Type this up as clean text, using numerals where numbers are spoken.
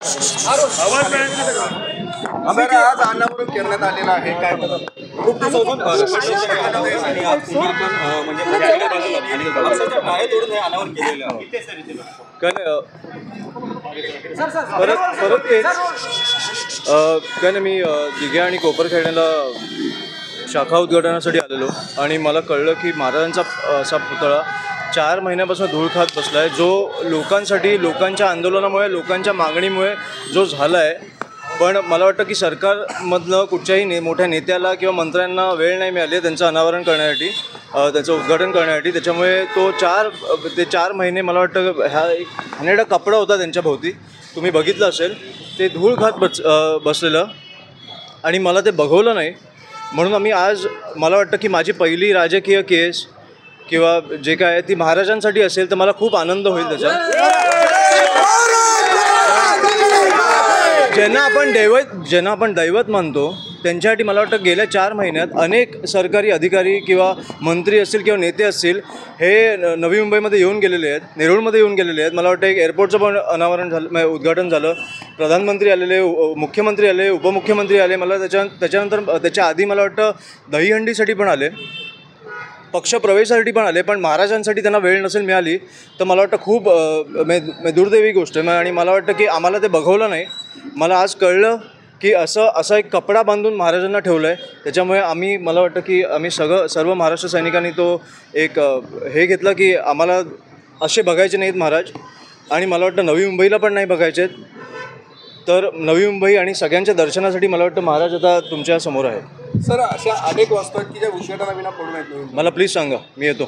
Sir आज अनावरण करण्यात आलेलं आहे काय खूप दिवसापासून काय नाही मी दिघे आणि कोपर खेळण्याला शाखा उद्घाटनासाठी आलेलो आणि मला कळलं की महाराजांचा असा पुतळा 4 महिन्यापासून धूळ खात बसला आहे, जो लोकांसाठी, लोकांच्या आंदोलनामुळे, लोकांच्या मागणीमुळे जो झाला आहे. पण मला वाटतं की सरकारमधलं कुठच्याही मोठ्या नेत्याला किंवा मंत्र्यांना वेळ नाही मिळाली त्यांचं अनावरण करण्यासाठी, त्याचं उद्घाटन करण्यासाठी. त्याच्यामुळे तो 4 महिने मला वाटतं ह्या एक घाणेरडा कपडा होता त्यांच्या भोवती, तुम्ही बघितलं असेल, ते धूळ खात बसलेलं आणि मला ते बघवलं नाही. म्हणून आज मला वाटतं की माझी पहिली राजकीय केस किंवा जे काय ती महाराजांसाठी असेल तर मला खूप आनंद होईल त्याचा. ज्यांना आपण दैवत मानतो त्यांच्यासाठी मला वाटतं गेल्या 4 महिन्यात अनेक सरकारी अधिकारी किंवा मंत्री असतील किंवा नेते असतील हे नवी मुंबईमध्ये येऊन गेलेले आहेत, नेरूळमध्ये येऊन गेलेले आहेत. मला वाटतं एक एअरपोर्टचं पण अनावरण झालं, उद्घाटन झालं, प्रधानमंत्री आलेले, मुख्यमंत्री आले, उपमुख्यमंत्री आले. मला त्याच्यानंतर त्याच्या आधी मला वाटतं दहीहंडीसाठी पण आले, पक्षप्रवेशासाठी पण आले. पण महाराजांसाठी त्यांना वेळ नसेल मिळाली तर मला वाटतं खूप दुर्दैवी गोष्ट आहे. आणि मला वाटतं की आम्हाला ते बघवलं नाही. मला आज कळलं की असा एक कपडा बांधून महाराजांना ठेवलं आहे. त्याच्यामुळे मला वाटतं की आम्ही सर्व महाराष्ट्र सैनिकांनी तो एक हे घेतलं की आम्हाला असे बघायचे नाहीत महाराज, आणि मला वाटतं नवी मुंबईला पण नाही बघायचे आहेत. तर नवी मुंबई आणि सगळ्यांच्या दर्शनासाठी मला वाटतं महाराज आता तुमच्या समोर आहेत. सर अशा अनेक वाजतात की ज्या उद्घाटनाविना पडू नयेत. मला प्लीज सांगा, मी येतो.